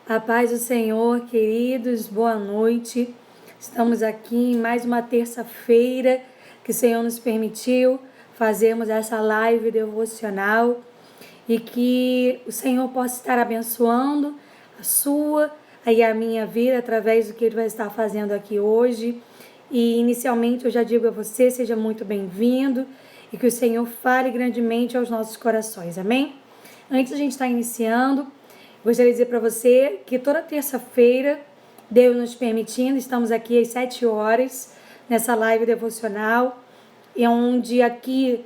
A paz do Senhor, queridos, boa noite. Estamos aqui em mais uma terça-feira que o Senhor nos permitiu fazermos essa live devocional e que o Senhor possa estar abençoando a sua e a minha vida através do que Ele vai estar fazendo aqui hoje. E inicialmente eu já digo a você, seja muito bem-vindo e que o Senhor fale grandemente aos nossos corações, amém? Antes de a gente estar iniciando, gostaria de dizer para você que toda terça-feira, Deus nos permitindo, estamos aqui às 7 horas, nessa live devocional, e onde aqui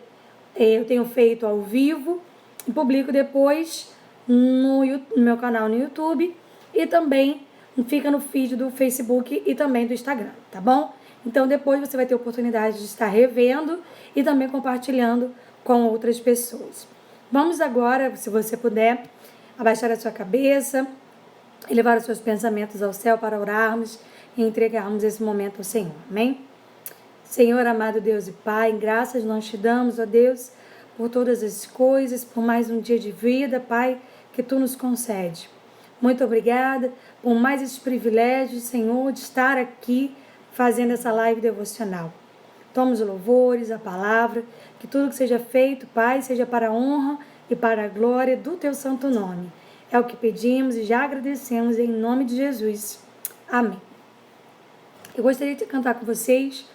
eu tenho feito ao vivo e publico depois no meu canal no YouTube e também fica no feed do Facebook e também do Instagram, tá bom? Então depois você vai ter oportunidade de estar revendo e também compartilhando com outras pessoas. Vamos agora, se você puder, abaixar a sua cabeça e levar os seus pensamentos ao céu para orarmos e entregarmos esse momento ao Senhor, amém? Senhor, amado Deus e Pai, graças nós te damos, ó Deus, por todas as coisas, por mais um dia de vida, Pai, que Tu nos concede. Muito obrigada por mais esse privilégio, Senhor, de estar aqui fazendo essa live devocional. Toma os louvores, a palavra, que tudo que seja feito, Pai, seja para a honra e para a glória do Teu santo nome. É o que pedimos e já agradecemos em nome de Jesus. Amém. Eu gostaria de cantar com vocês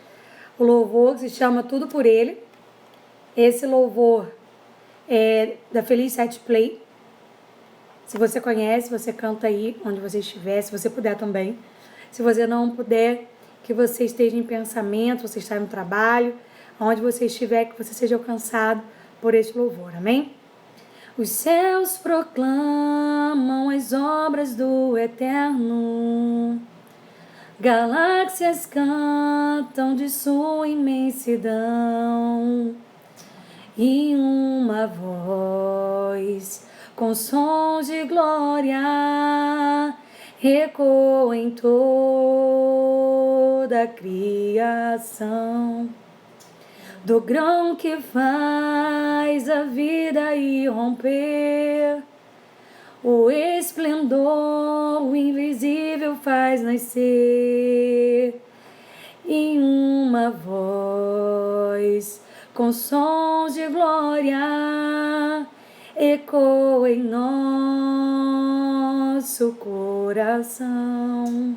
o louvor que se chama Tudo por Ele. Esse louvor é da Feliz Sete Play. Se você conhece, você canta aí onde você estiver, se você puder também. Se você não puder, que você esteja em pensamento, você está no trabalho, onde você estiver, que você seja alcançado por esse louvor, amém? Os céus proclamam as obras do Eterno, galáxias cantam de sua imensidão, e uma voz com sons de glória ecoa em toda a criação. Do grão que faz a vida irromper, o esplendor, o invisível faz nascer, e uma voz com sons de glória ecoa em nosso coração.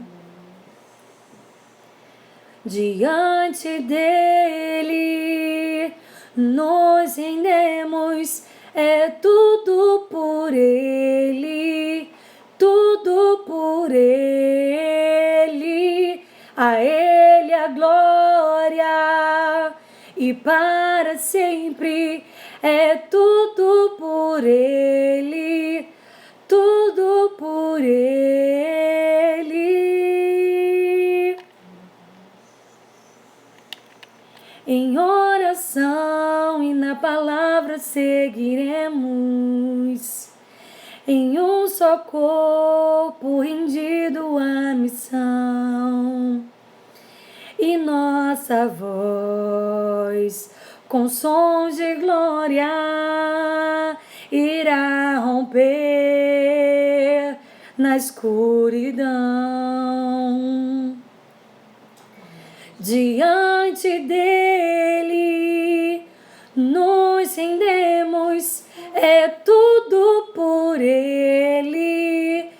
Diante dele nos rendemos, é tudo por ele, tudo por ele, a ele a glória e para sempre, é tudo por ele, tudo por ele. Em oração e na palavra seguiremos, em um só corpo rendido à missão. E nossa voz, com sons de glória, irá romper na escuridão. Diante dele nos rendemos, é tudo por ele,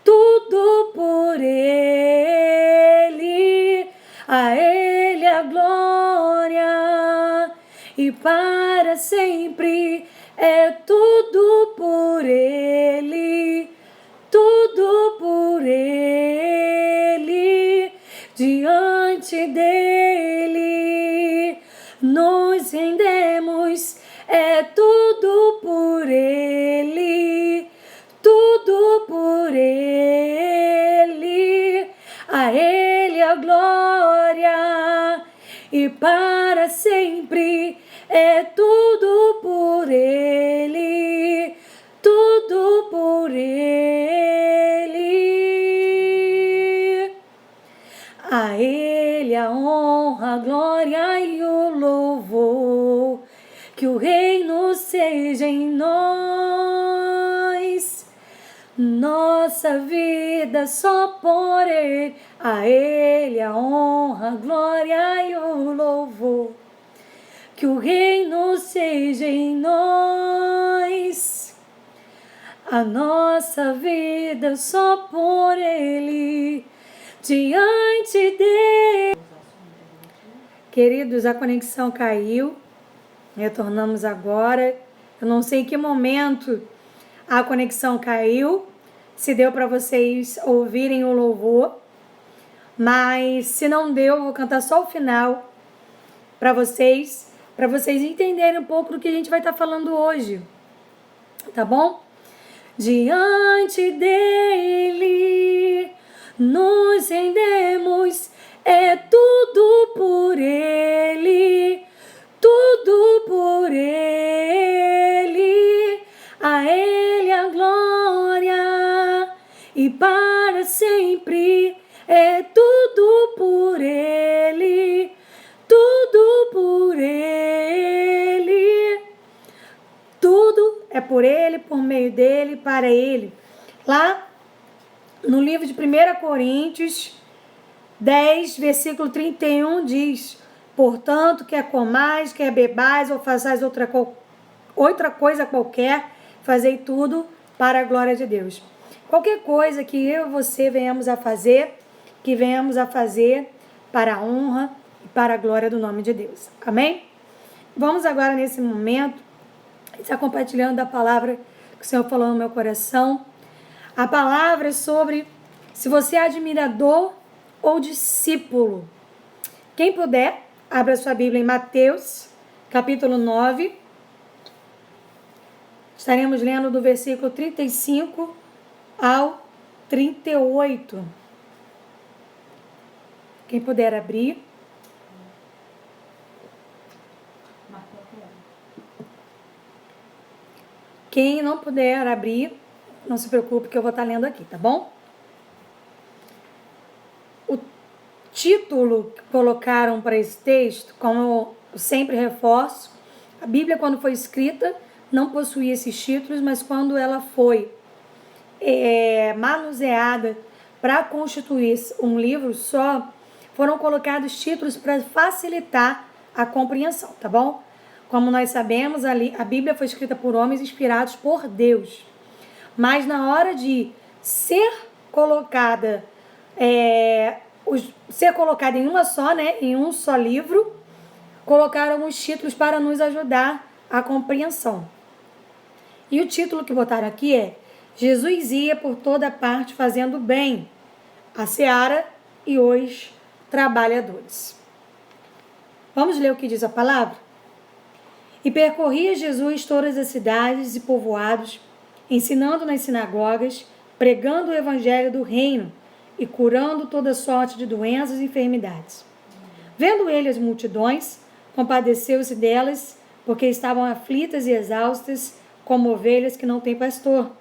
tudo por ele, a ele a glória e para sempre, é tudo por ele, tudo por ele. Diante dele nos rendemos, é tudo por ele, tudo por ele, a ele a glória e para sempre, é tudo por ele, tudo Nossa vida só por Ele, a Ele a honra, a glória e o louvor. Que o reino seja em nós, a nossa vida só por Ele, diante dele. Queridos, a conexão caiu, retornamos agora. Eu não sei em que momento a conexão caiu, se deu para vocês ouvirem o louvor, mas se não deu, eu vou cantar só o final para vocês entenderem um pouco do que a gente vai estar falando hoje, tá bom? Diante dele nos rendemos, é tudo por ele, tudo por ele, a ele a glória e para sempre, é tudo por ele, tudo por ele, tudo é por ele, por meio dele, para ele. Lá no livro de 1 Coríntios 10, versículo 31 diz: portanto, quer comais, quer bebais ou façais outra coisa qualquer, fazei tudo para a glória de Deus. Qualquer coisa que eu e você venhamos a fazer, que venhamos a fazer para a honra e para a glória do nome de Deus. Amém? Vamos agora, nesse momento, estar compartilhando da palavra que o Senhor falou no meu coração. A palavra é sobre se você é admirador ou discípulo. Quem puder, abra sua Bíblia em Mateus, capítulo 9. Estaremos lendo do versículo 35 ao 38. Quem puder abrir. Quem não puder abrir, não se preocupe que eu vou estar lendo aqui, tá bom? O título que colocaram para esse texto, como eu sempre reforço, a Bíblia, quando foi escrita, não possuía esses títulos, mas quando ela foi manuseada para constituir um livro só, foram colocados títulos para facilitar a compreensão, tá bom? Como nós sabemos, a Bíblia foi escrita por homens inspirados por Deus. Mas na hora de ser colocada em uma só, né, em um só livro, colocaram os títulos para nos ajudar a compreensão. E o título que botaram aqui é: Jesus ia por toda parte fazendo bem, a seara e os trabalhadores. Vamos ler o que diz a palavra? E percorria Jesus todas as cidades e povoados, ensinando nas sinagogas, pregando o evangelho do reino e curando toda sorte de doenças e enfermidades. Vendo ele as multidões, compadeceu-se delas, porque estavam aflitas e exaustas, como ovelhas que não têm pastor.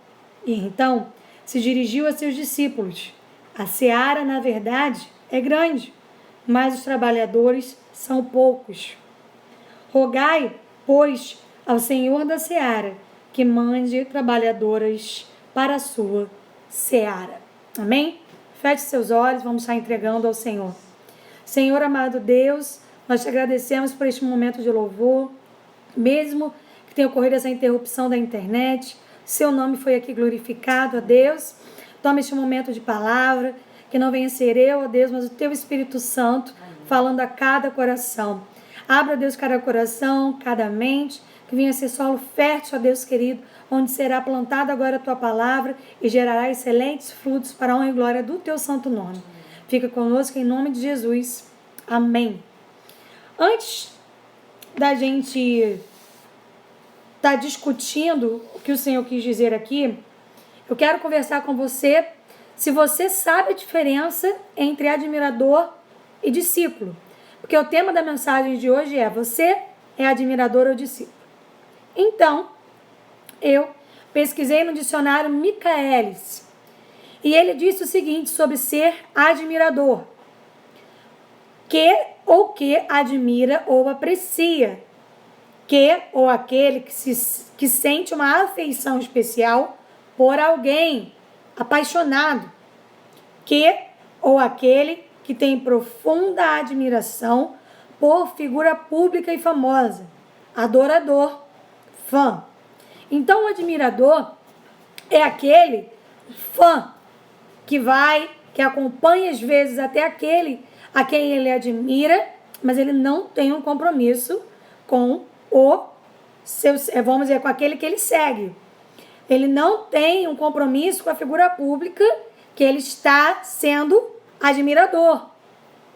E então se dirigiu a seus discípulos: a seara, na verdade, é grande, mas os trabalhadores são poucos. Rogai, pois, ao Senhor da seara, que mande trabalhadoras para a sua seara. Amém? Feche seus olhos, vamos estar entregando ao Senhor. Senhor amado Deus, nós te agradecemos por este momento de louvor, mesmo que tenha ocorrido essa interrupção da internet, seu nome foi aqui glorificado, ó Deus. Toma este momento de palavra, que não venha ser eu, ó Deus, mas o teu Espírito Santo falando a cada coração. Abra, Deus, cada coração, cada mente, que venha ser solo fértil, ó Deus querido, onde será plantada agora a tua palavra e gerará excelentes frutos para a honra e glória do teu santo nome. Fica conosco em nome de Jesus. Amém. Antes da gente estar discutindo o que o Senhor quis dizer aqui, eu quero conversar com você se você sabe a diferença entre admirador e discípulo. Porque o tema da mensagem de hoje é: você é admirador ou discípulo? Então, eu pesquisei no dicionário Michaelis e ele disse o seguinte sobre ser admirador: que admira ou aprecia, que ou aquele que sente uma afeição especial por alguém apaixonado, ou aquele que tem profunda admiração por figura pública e famosa, adorador, fã. Então, o admirador é aquele fã que acompanha às vezes até aquele a quem ele admira, mas ele não tem um compromisso com vamos dizer, com aquele que ele segue. Ele não tem um compromisso com a figura pública que ele está sendo admirador,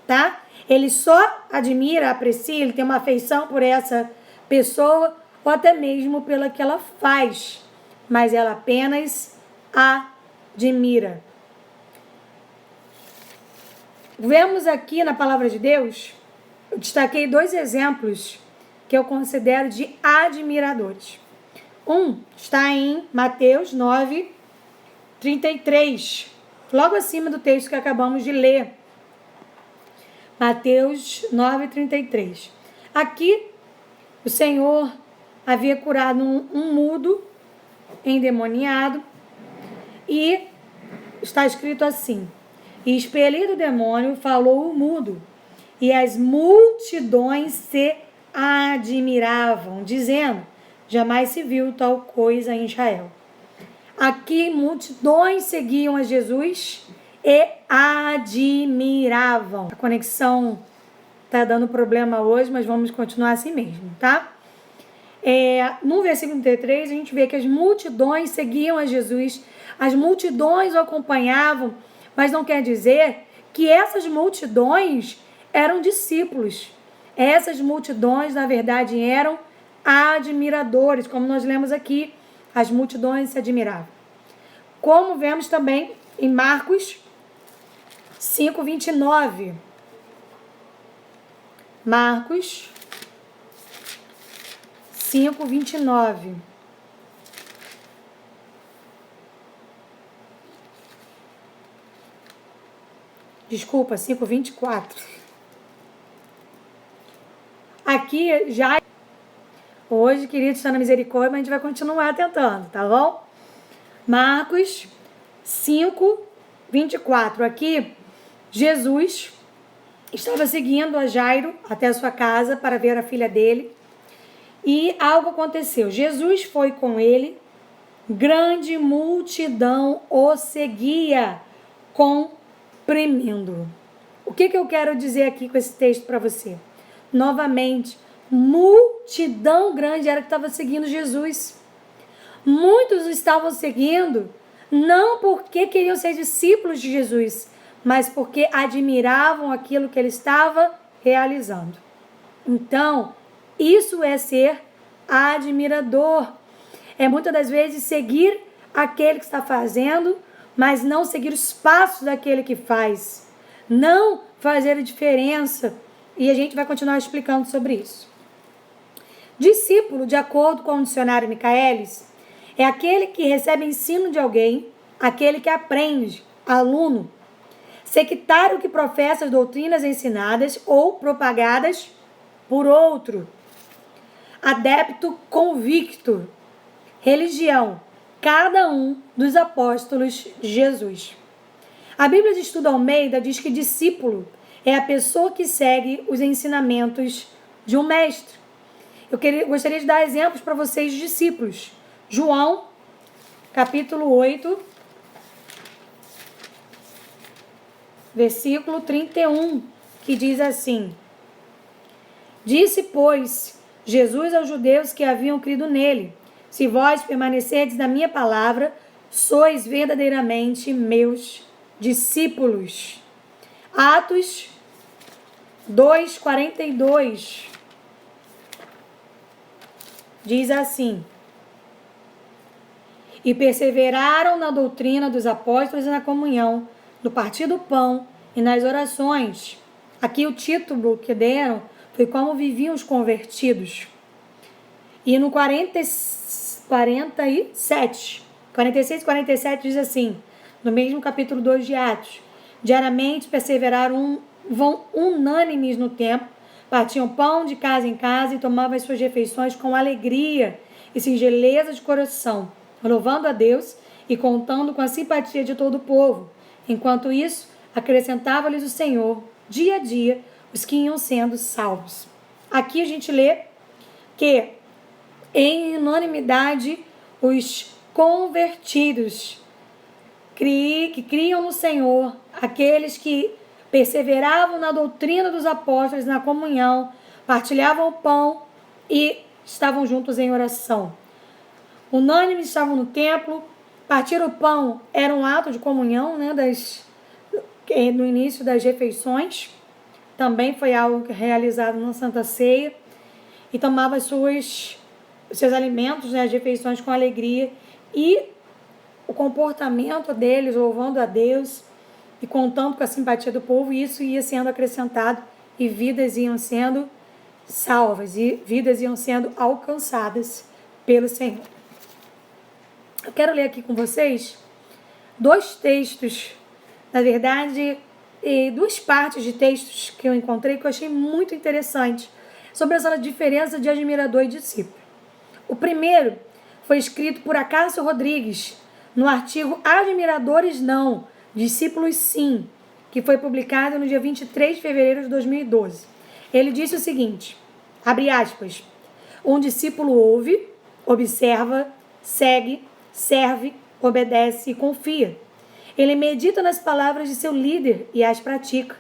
tá? Ele só admira, aprecia, ele tem uma afeição por essa pessoa ou até mesmo pela que ela faz, mas ela apenas admira. Vemos aqui na palavra de Deus, eu destaquei 2 exemplos que eu considero de admiradores. Um está em Mateus 9, 33, logo acima do texto que acabamos de ler. Mateus 9, 33. Aqui, o Senhor havia curado um mudo, endemoniado, e está escrito assim: e expelido o demônio, falou o mudo, e as multidões se admiravam, dizendo: jamais se viu tal coisa em Israel. Aqui, multidões seguiam a Jesus e admiravam. A conexão está dando problema hoje, mas vamos continuar assim mesmo, tá? No versículo 33, a gente vê que as multidões seguiam a Jesus, as multidões o acompanhavam, mas não quer dizer que essas multidões eram discípulos. Essas multidões, na verdade, eram admiradores, como nós lemos aqui, as multidões se admiravam. Como vemos também em Marcos 5, 29. Marcos 5, 29. Desculpa, 5, 24. Aqui já... Hoje, queridos, está na misericórdia, mas a gente vai continuar tentando, tá bom? Marcos 5, 24. Aqui, Jesus estava seguindo a Jairo até a sua casa para ver a filha dele. E algo aconteceu. Jesus foi com ele, grande multidão o seguia, comprimindo. O que eu quero dizer aqui com esse texto para você? Novamente, multidão grande era que estava seguindo Jesus. Muitos estavam seguindo não porque queriam ser discípulos de Jesus, mas porque admiravam aquilo que ele estava realizando. Então, isso é ser admirador. É muitas das vezes seguir aquele que está fazendo, mas não seguir os passos daquele que faz. Não fazer a diferença. E a gente vai continuar explicando sobre isso. Discípulo, de acordo com o dicionário Michaelis, é aquele que recebe ensino de alguém, aquele que aprende, aluno, sectário que professa as doutrinas ensinadas ou propagadas por outro, adepto convicto, religião, cada um dos apóstolos de Jesus. A Bíblia de Estudo Almeida diz que discípulo é a pessoa que segue os ensinamentos de um mestre. Eu gostaria de dar exemplos para vocês de discípulos. João, capítulo 8, versículo 31, que diz assim: disse, pois, Jesus aos judeus que haviam crido nele: se vós permanecerdes na minha palavra, sois verdadeiramente meus discípulos. Atos 2:42 diz assim: e perseveraram na doutrina dos apóstolos e na comunhão, no partir do pão e nas orações. Aqui o título que deram foi como viviam os convertidos. E no 46 e 47 diz assim, no mesmo capítulo 2 de Atos: diariamente perseveraram vão unânimes no templo, partiam pão de casa em casa e tomavam as suas refeições com alegria e singeleza de coração, louvando a Deus e contando com a simpatia de todo o povo. Enquanto isso, acrescentava-lhes o Senhor, dia a dia, os que iam sendo salvos. Aqui a gente lê que, em unanimidade, os convertidos que criam no Senhor, aqueles que perseveravam na doutrina dos apóstolos, na comunhão, partilhavam o pão e estavam juntos em oração. Unânimes estavam no templo. Partir o pão era um ato de comunhão, né, no início das refeições. Também foi algo realizado na Santa Ceia. E tomava os seus alimentos, né, as refeições com alegria. E o comportamento deles, louvando a Deus e contando com a simpatia do povo, isso ia sendo acrescentado e vidas iam sendo salvas e vidas iam sendo alcançadas pelo Senhor. Eu quero ler aqui com vocês 2 textos, na verdade, duas partes de textos que eu encontrei que eu achei muito interessante sobre essa diferença de admirador e discípulo. O primeiro foi escrito por Acácio Rodrigues no artigo Admiradores Não, Discípulos Sim, que foi publicado no dia 23 de fevereiro de 2012. Ele disse o seguinte, abre aspas, um discípulo ouve, observa, segue, serve, obedece e confia. Ele medita nas palavras de seu líder e as pratica.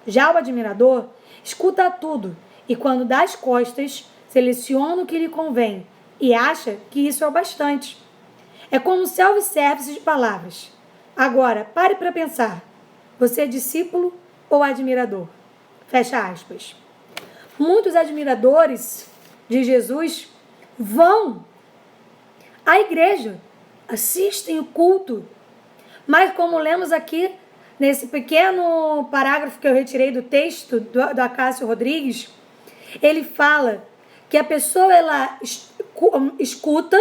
Já o admirador escuta tudo e, quando dá as costas, seleciona o que lhe convém e acha que isso é o bastante. É como self-service de palavras. Agora, pare para pensar. Você é discípulo ou admirador? Fecha aspas. Muitos admiradores de Jesus vão à igreja, assistem o culto, mas como lemos aqui nesse pequeno parágrafo que eu retirei do texto do Acácio Rodrigues, ele fala que a pessoa ela escuta,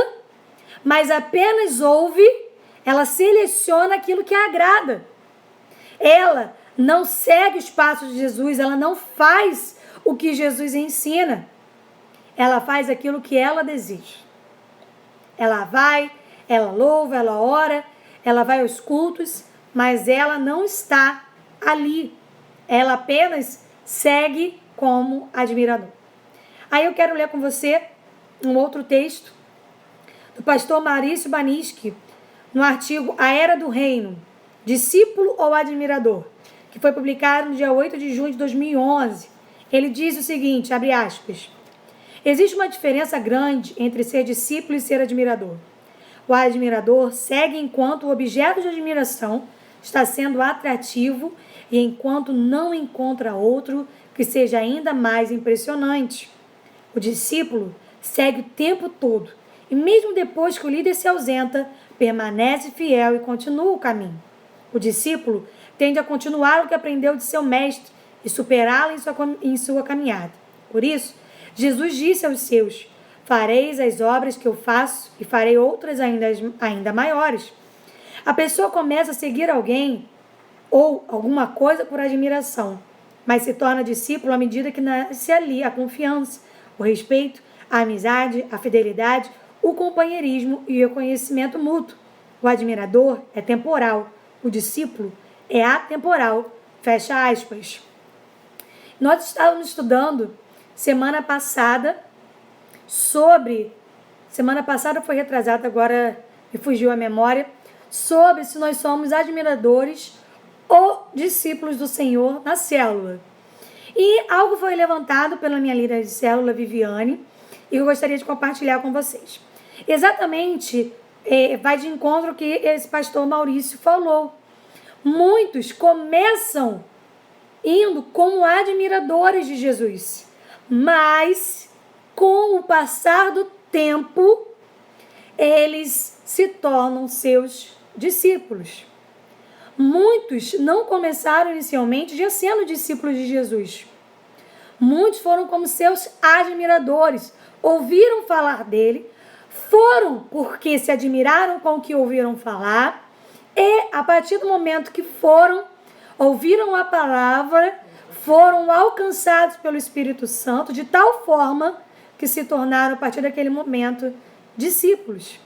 mas apenas ouve, ela seleciona aquilo que a agrada. Ela não segue os passos de Jesus, ela não faz o que Jesus ensina. Ela faz aquilo que ela deseja. Ela vai, ela louva, ela ora, ela vai aos cultos, mas ela não está ali. Ela apenas segue como admirador. Aí eu quero ler com você um outro texto do pastor Maurício Baniski, no artigo A Era do Reino, Discípulo ou Admirador, que foi publicado no dia 8 de junho de 2011. Ele diz o seguinte, abre aspas, existe uma diferença grande entre ser discípulo e ser admirador. O admirador segue enquanto o objeto de admiração está sendo atrativo e enquanto não encontra outro que seja ainda mais impressionante. O discípulo segue o tempo todo e mesmo depois que o líder se ausenta, permanece fiel e continua o caminho. O discípulo tende a continuar o que aprendeu de seu mestre e superá-lo em sua caminhada. Por isso, Jesus disse aos seus, fareis as obras que eu faço e farei outras ainda maiores. A pessoa começa a seguir alguém ou alguma coisa por admiração, mas se torna discípulo à medida que nasce ali a confiança, o respeito, a amizade, a fidelidade, o companheirismo e o reconhecimento mútuo. O admirador é temporal, o discípulo é atemporal. Fecha aspas. Nós estávamos estudando semana passada foi retrasada, agora me fugiu a memória, sobre se nós somos admiradores ou discípulos do Senhor na célula. E algo foi levantado pela minha líder de célula, Viviane, e eu gostaria de compartilhar com vocês. Exatamente, vai de encontro ao que esse pastor Maurício falou. Muitos começam indo como admiradores de Jesus, mas com o passar do tempo, eles se tornam seus discípulos. Muitos não começaram inicialmente já sendo discípulos de Jesus. Muitos foram como seus admiradores, ouviram falar dele, foram porque se admiraram com o que ouviram falar e, a partir do momento que ouviram a palavra, foram alcançados pelo Espírito Santo de tal forma que se tornaram, a partir daquele momento, discípulos.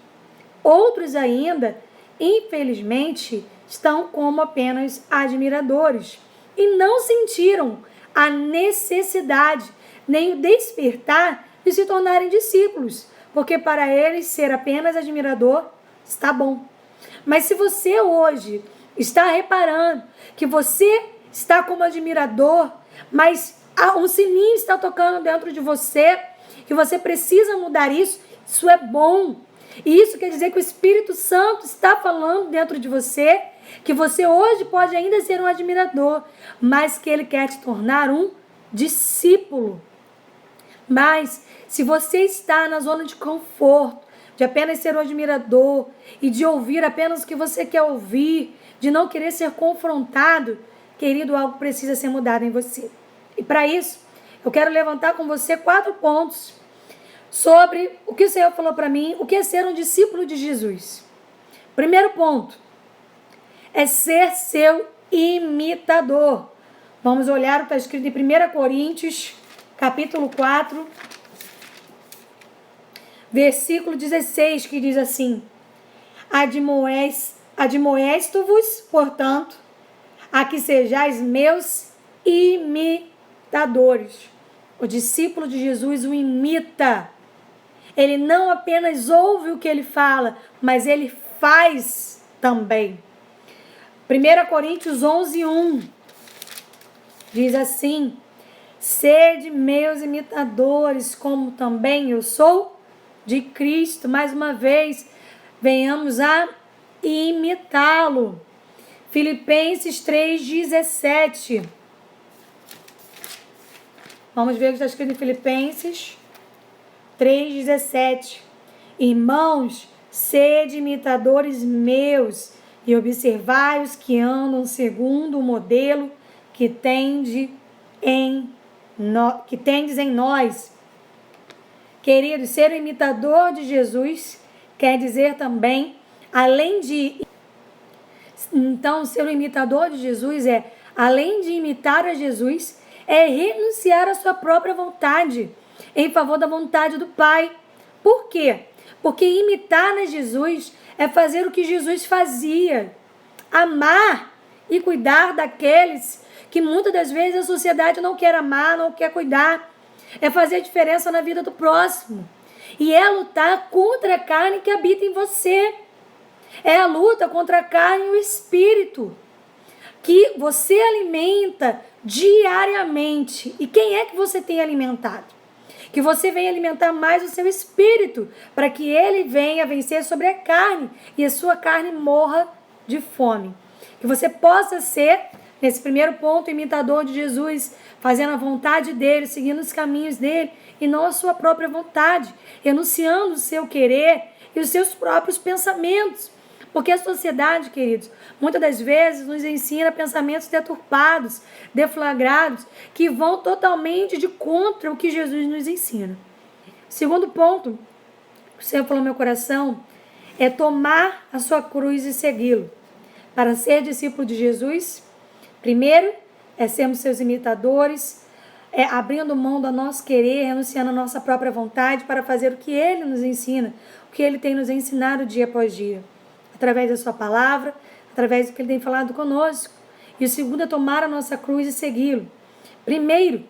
Outros ainda infelizmente, estão como apenas admiradores e não sentiram a necessidade nem o despertar de se tornarem discípulos, porque para eles ser apenas admirador está bom. Mas se você hoje está reparando que você está como admirador, mas um sininho está tocando dentro de você, que você precisa mudar isso, isso é bom. E isso quer dizer que o Espírito Santo está falando dentro de você, que você hoje pode ainda ser um admirador, mas que ele quer te tornar um discípulo. Mas se você está na zona de conforto, de apenas ser um admirador e de ouvir apenas o que você quer ouvir, de não querer ser confrontado, querido, algo precisa ser mudado em você. E para isso, eu quero levantar com você 4 pontos sobre o que o Senhor falou para mim, o que é ser um discípulo de Jesus. Primeiro ponto é ser seu imitador. Vamos olhar o que está escrito em 1 Coríntios, capítulo 4, versículo 16, que diz assim: admoesto-vos, portanto, a que sejais meus imitadores. O discípulo de Jesus o imita. Ele não apenas ouve o que ele fala, mas ele faz também. 1 Coríntios 11:1 diz assim: sede meus imitadores, como também eu sou de Cristo. Mais uma vez, venhamos a imitá-lo. Filipenses 3:17. Vamos ver o que está escrito em Filipenses 3:17. Irmãos, sede imitadores meus e observai os que andam segundo o modelo que tendes em nós. Queridos, ser um imitador de Jesus quer dizer também, além de... Então, ser um imitador de Jesus além de imitar a Jesus, é renunciar à sua própria vontade em favor da vontade do Pai. Por quê? Porque imitar a Jesus é fazer o que Jesus fazia. Amar e cuidar daqueles que muitas das vezes a sociedade não quer amar, não quer cuidar. É fazer a diferença na vida do próximo. E é lutar contra a carne que habita em você. É a luta contra a carne e o espírito, que você alimenta diariamente. E quem é que você tem alimentado? Que você venha alimentar mais o seu espírito, para que ele venha vencer sobre a carne e a sua carne morra de fome. Que você possa ser, nesse primeiro ponto, imitador de Jesus, fazendo a vontade dele, seguindo os caminhos dele e não a sua própria vontade, renunciando o seu querer e os seus próprios pensamentos. Porque a sociedade, queridos, muitas das vezes nos ensina pensamentos deturpados, deflagrados, que vão totalmente de contra o que Jesus nos ensina. Segundo ponto, que o Senhor falou no meu coração, é tomar a sua cruz e segui-lo. Para ser discípulo de Jesus, primeiro é sermos seus imitadores, é abrindo mão do nosso querer, renunciando à nossa própria vontade para fazer o que Ele nos ensina, o que Ele tem nos ensinado dia após dia. Através da sua palavra, através do que ele tem falado conosco. E o segundo é tomar a nossa cruz e segui-lo. Primeiro,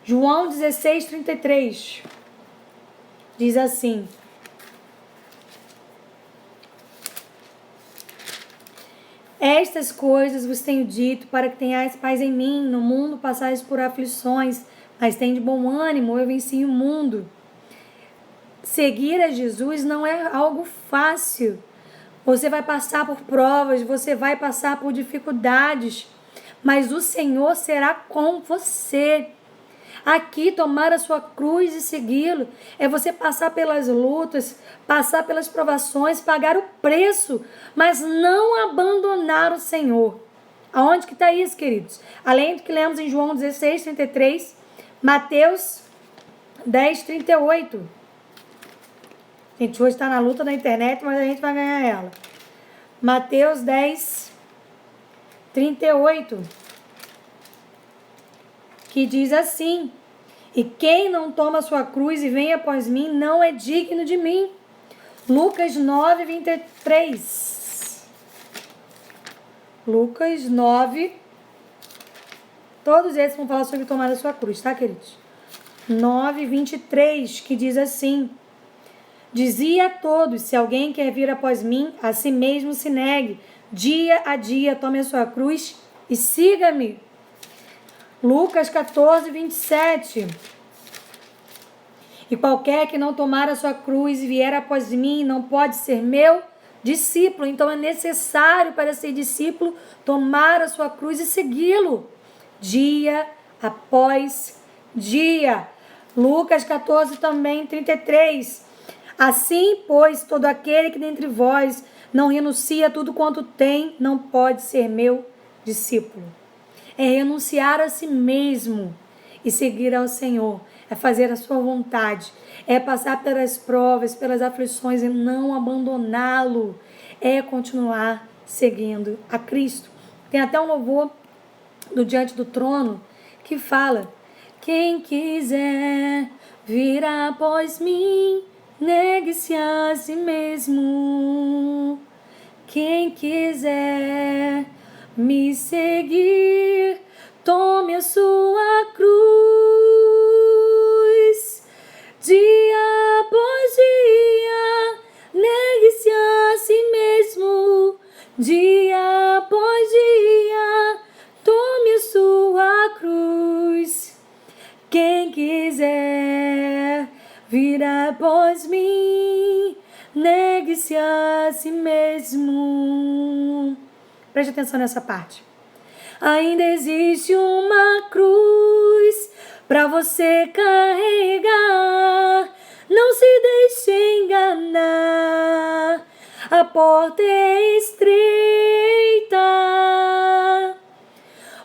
João 16:33 diz assim: estas coisas vos tenho dito para que tenhais paz em mim. No mundo passais por aflições, mas tende bom ânimo, eu venci o mundo. Seguir a Jesus não é algo fácil. Você vai passar por provas, você vai passar por dificuldades, mas o Senhor será com você. Aqui, tomar a sua cruz e segui-lo é você passar pelas lutas, passar pelas provações, pagar o preço, mas não abandonar o Senhor. Aonde que está isso, queridos? Além do que lemos em João 16:33, Mateus 10:38. Gente, hoje está na luta da internet, mas a gente vai ganhar ela. Mateus 10:38. Que diz assim: e quem não toma sua cruz e vem após mim, não é digno de mim. Lucas 9, 23. Lucas 9. Todos esses vão falar sobre tomar a sua cruz, tá, queridos? 9, 23, que diz assim: dizia a todos, se alguém quer vir após mim, a si mesmo se negue. Dia a dia tome a sua cruz e siga-me. Lucas 14, 27. E qualquer que não tomar a sua cruz e vier após mim, não pode ser meu discípulo. Então é necessário para ser discípulo tomar a sua cruz e segui-lo. Dia após dia. Lucas 14 também, 33. Assim, pois, todo aquele que dentre vós não renuncia a tudo quanto tem, não pode ser meu discípulo. É renunciar a si mesmo e seguir ao Senhor. É fazer a sua vontade. É passar pelas provas, pelas aflições e não abandoná-lo. É continuar seguindo a Cristo. Tem até um louvor do Diante do Trono que fala: quem quiser vir após mim, negue-se a si mesmo. Quem quiser me seguir, tome a sua cruz. Dia após dia, negue-se a si mesmo. Dia após dia, tome a sua cruz. Quem quiser vir após mim, negue-se a si mesmo. Preste atenção nessa parte. Ainda existe uma cruz para você carregar. Não se deixe enganar. A porta é estreita.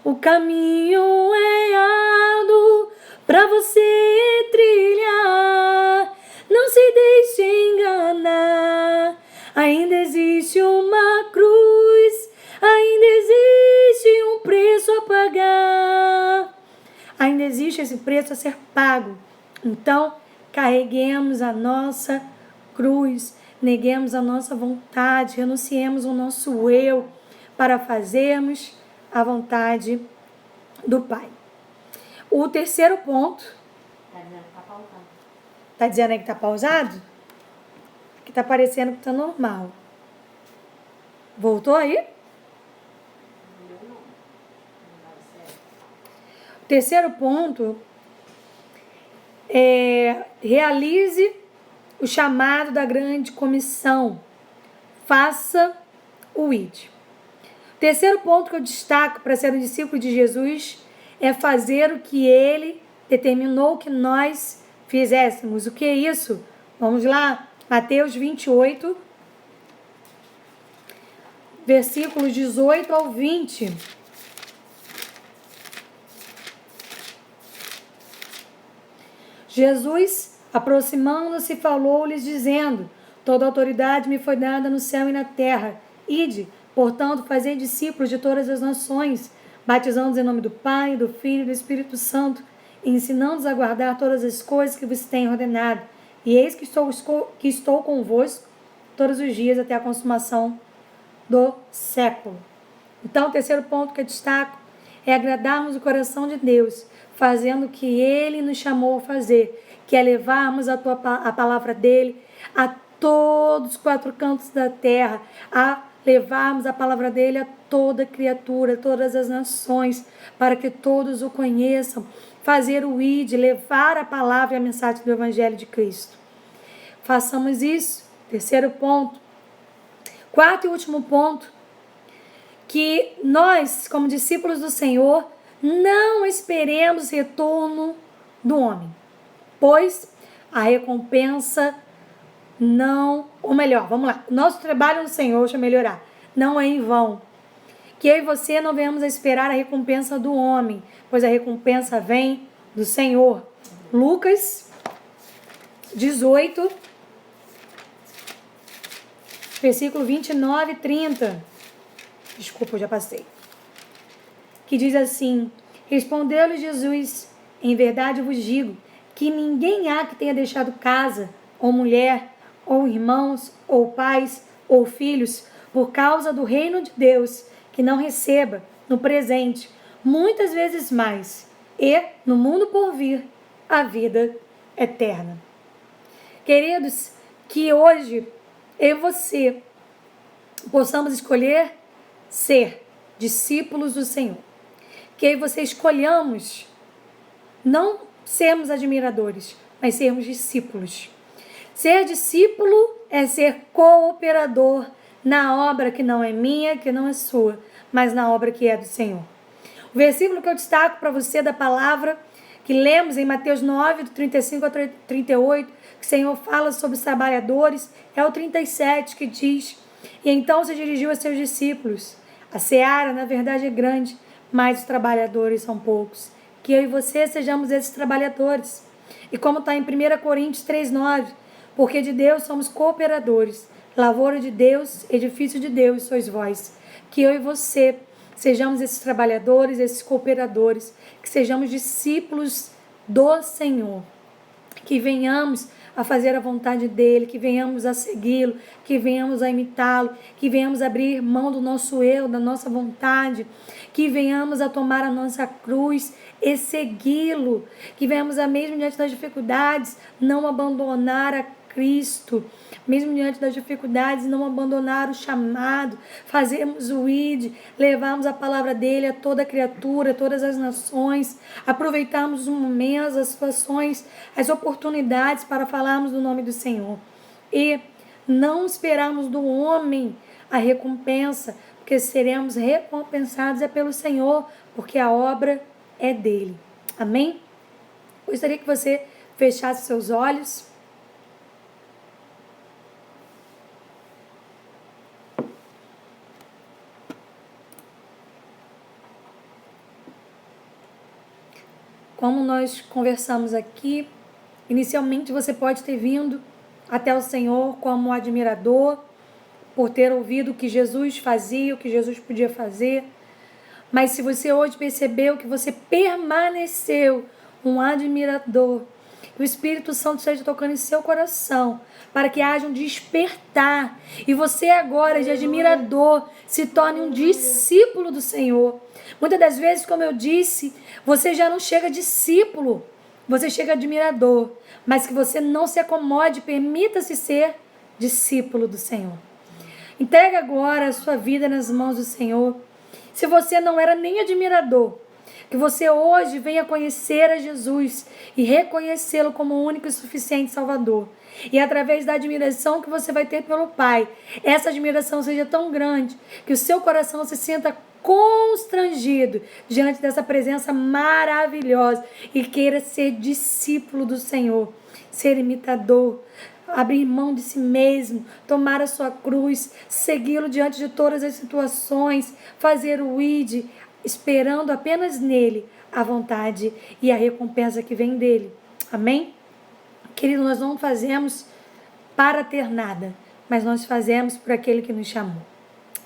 O caminho é árduo para você trilhar. Não se deixe enganar. Ainda existe uma cruz. Ainda existe um preço a pagar. Ainda existe esse preço a ser pago. Então, carreguemos a nossa cruz. Neguemos a nossa vontade. Renunciemos o nosso eu para fazermos a vontade do Pai. O terceiro ponto. Tá dizendo aí que tá pausado? Que tá parecendo que tá normal. Voltou aí? O terceiro ponto é: realize o chamado da grande comissão. Faça o ID. O terceiro ponto que eu destaco para ser um discípulo de Jesus é fazer o que ele determinou que nós fizéssemos. O que é isso? Vamos lá, Mateus 28, versículos 18 ao 20. Jesus, aproximando-se, falou-lhes, dizendo: toda autoridade me foi dada no céu e na terra. Ide, portanto, fazei discípulos de todas as nações, batizando-os em nome do Pai, do Filho e do Espírito Santo, e ensinando-os a guardar todas as coisas que vos tenho ordenado. E eis que estou convosco todos os dias até a consumação do século. Então, o terceiro ponto que eu destaco é agradarmos o coração de Deus, fazendo o que Ele nos chamou a fazer, que é levarmos a palavra dEle a todos os quatro cantos da terra, a levarmos a palavra dEle a toda criatura, todas as nações, para que todos o conheçam, fazer o ID, levar a palavra e a mensagem do Evangelho de Cristo. Façamos isso. Terceiro ponto. Quarto e último ponto, que nós, como discípulos do Senhor, não esperemos retorno do homem, pois a recompensa não, ou melhor, vamos lá, nosso trabalho no Senhor, deixa eu melhorar, não é em vão. Que eu e você não venhamos a esperar a recompensa do homem, pois a recompensa vem do Senhor. Lucas 18, versículo 29 e 30. Desculpa, eu já passei. Que diz assim: respondeu-lhe Jesus: em verdade vos digo que ninguém há que tenha deixado casa, ou mulher, ou irmãos, ou pais, ou filhos, por causa do reino de Deus, que não receba no presente muitas vezes mais, e no mundo por vir a vida eterna. Queridos, que hoje eu e você possamos escolher ser discípulos do Senhor. Que eu e você escolhamos não sermos admiradores, mas sermos discípulos. Ser discípulo é ser cooperador na obra que não é minha, que não é sua, mas na obra que é do Senhor. O versículo que eu destaco para você da palavra, que lemos em Mateus 9, do 35 a 38, que o Senhor fala sobre os trabalhadores, é o 37, que diz: E então se dirigiu a seus discípulos. A seara, na verdade, é grande, mas os trabalhadores são poucos. Que eu e você sejamos esses trabalhadores. E como está em 1 Coríntios 3,9, porque de Deus somos cooperadores, lavoura de Deus, edifício de Deus sois vós. Que eu e você sejamos esses trabalhadores, esses cooperadores, que sejamos discípulos do Senhor, que venhamos a fazer a vontade dele, que venhamos a segui-lo, que venhamos a imitá-lo, que venhamos a abrir mão do nosso eu, da nossa vontade, que venhamos a tomar a nossa cruz e segui-lo, que venhamos a, mesmo diante das dificuldades, não abandonar a Cristo, mesmo diante das dificuldades, não abandonar o chamado, fazermos o ID, levarmos a palavra dele a toda criatura, a todas as nações, aproveitarmos os momentos, as situações, as oportunidades para falarmos do nome do Senhor. E não esperarmos do homem a recompensa, porque seremos recompensados é pelo Senhor, porque a obra é dele. Amém? Gostaria que você fechasse seus olhos. Como nós conversamos aqui, inicialmente você pode ter vindo até o Senhor como admirador, por ter ouvido o que Jesus fazia, o que Jesus podia fazer. Mas se você hoje percebeu que você permaneceu um admirador, que o Espírito Santo esteja tocando em seu coração, para que haja um despertar, e você agora, de admirador, se torne um discípulo do Senhor. Muitas das vezes, como eu disse, você já não chega discípulo, você chega admirador, mas que você não se acomode, permita-se ser discípulo do Senhor. Entregue agora a sua vida nas mãos do Senhor. Se você não era nem admirador, que você hoje venha conhecer a Jesus e reconhecê-lo como o único e suficiente Salvador. E através da admiração que você vai ter pelo Pai, essa admiração seja tão grande que o seu coração se sinta constrangido diante dessa presença maravilhosa e queira ser discípulo do Senhor, ser imitador, abrir mão de si mesmo, tomar a sua cruz, segui-lo diante de todas as situações, fazer o ID, esperando apenas nele a vontade e a recompensa que vem dele. Amém? Querido, nós não fazemos para ter nada, mas nós fazemos por aquele que nos chamou.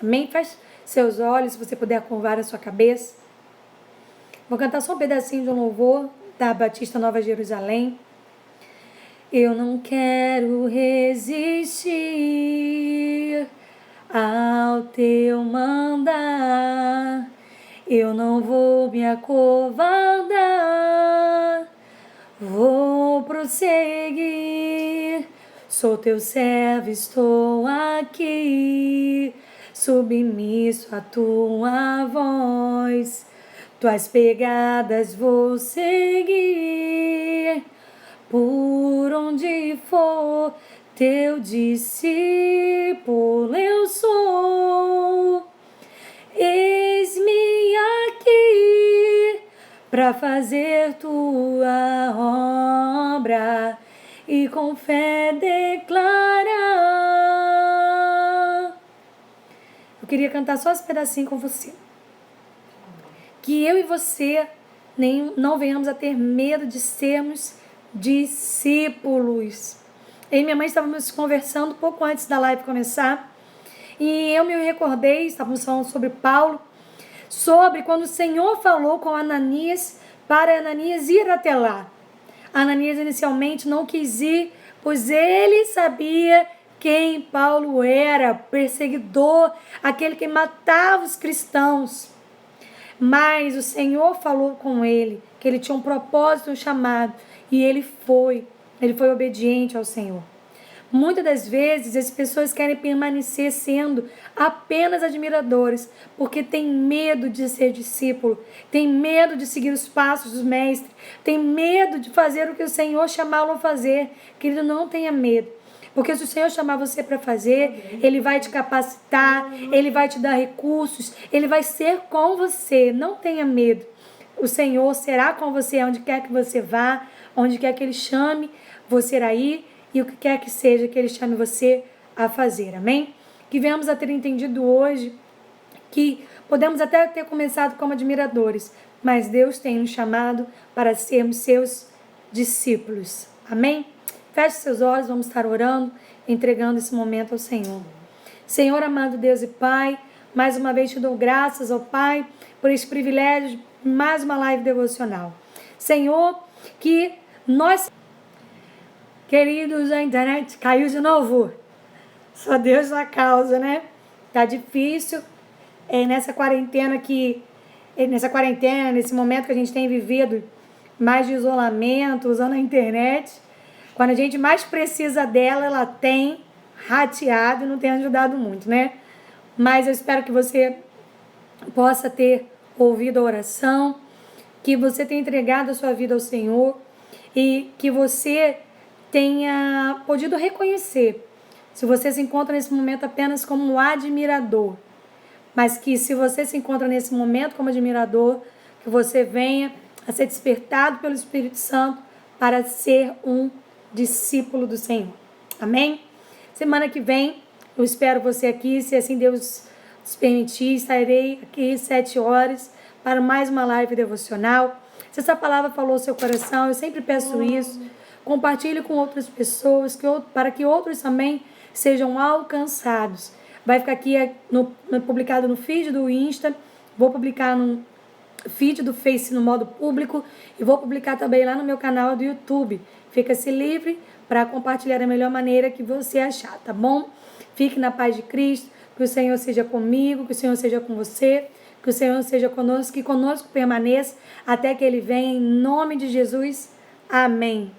Amém? Feche seus olhos, se você puder curvar a sua cabeça. Vou cantar só um pedacinho de um louvor da Batista Nova Jerusalém. Eu não quero resistir ao teu mandar, eu não vou me acovardar, vou prosseguir, sou teu servo, estou aqui, submisso à tua voz, tuas pegadas vou seguir. Por onde for, teu discípulo eu sou. Eis-me aqui para fazer tua obra e com fé declarar. Eu queria cantar só esse pedacinho com você. Que eu e você não venhamos a ter medo de sermos discípulos. Eu e minha mãe estávamos conversando pouco antes da live começar, e eu me recordei, estávamos falando sobre Paulo, sobre quando o Senhor falou com Ananias para Ananias ir até lá. Ananias inicialmente não quis ir pois ele sabia quem Paulo era, perseguidor, aquele que matava os cristãos. Mas o Senhor falou com ele que ele tinha um propósito, um chamado, e ele foi obediente ao Senhor. Muitas das vezes as pessoas querem permanecer sendo apenas admiradores, porque tem medo de ser discípulo, tem medo de seguir os passos dos mestres, tem medo de fazer o que o Senhor chamá-lo a fazer. Querido, não tenha medo. Porque se o Senhor chamar você para fazer, Ele vai te capacitar, Ele vai te dar recursos, Ele vai ser com você. Não tenha medo. O Senhor será com você onde quer que você vá, onde quer que Ele chame você a ir e o que quer que seja que Ele chame você a fazer. Amém? Que venhamos a ter entendido hoje que podemos até ter começado como admiradores, mas Deus tem nos chamado para sermos seus discípulos. Amém? Feche seus olhos, vamos estar orando, entregando esse momento ao Senhor. Senhor, amado Deus e Pai, mais uma vez te dou graças ao Pai por esse privilégio de mais uma live devocional. Senhor, que nós, queridos, a internet caiu de novo. Só Deus na causa, né? Tá difícil nessa quarentena, nesse momento que a gente tem vivido, mais de isolamento, usando a internet. Quando a gente mais precisa dela, ela tem rateado e não tem ajudado muito, né? Mas eu espero que você possa ter ouvido a oração, que você tenha entregado a sua vida ao Senhor e que você tenha podido reconhecer, se você se encontra nesse momento apenas como um admirador, mas que se você se encontra nesse momento como admirador, que você venha a ser despertado pelo Espírito Santo para ser um discípulo do Senhor. Amém? Semana que vem eu espero você aqui, se assim Deus nos permitir, estarei aqui às 7 horas para mais uma live devocional. Se essa palavra falou ao seu coração, eu sempre peço isso, compartilhe com outras pessoas, para que outros também sejam alcançados. Vai ficar aqui publicado no feed do Insta, vou publicar no feed do Face no modo público e vou publicar também lá no meu canal do YouTube. Fica-se livre para compartilhar da melhor maneira que você achar, tá bom? Fique na paz de Cristo, que o Senhor seja comigo, que o Senhor seja com você, que o Senhor seja conosco, que conosco permaneça até que Ele venha, em nome de Jesus. Amém.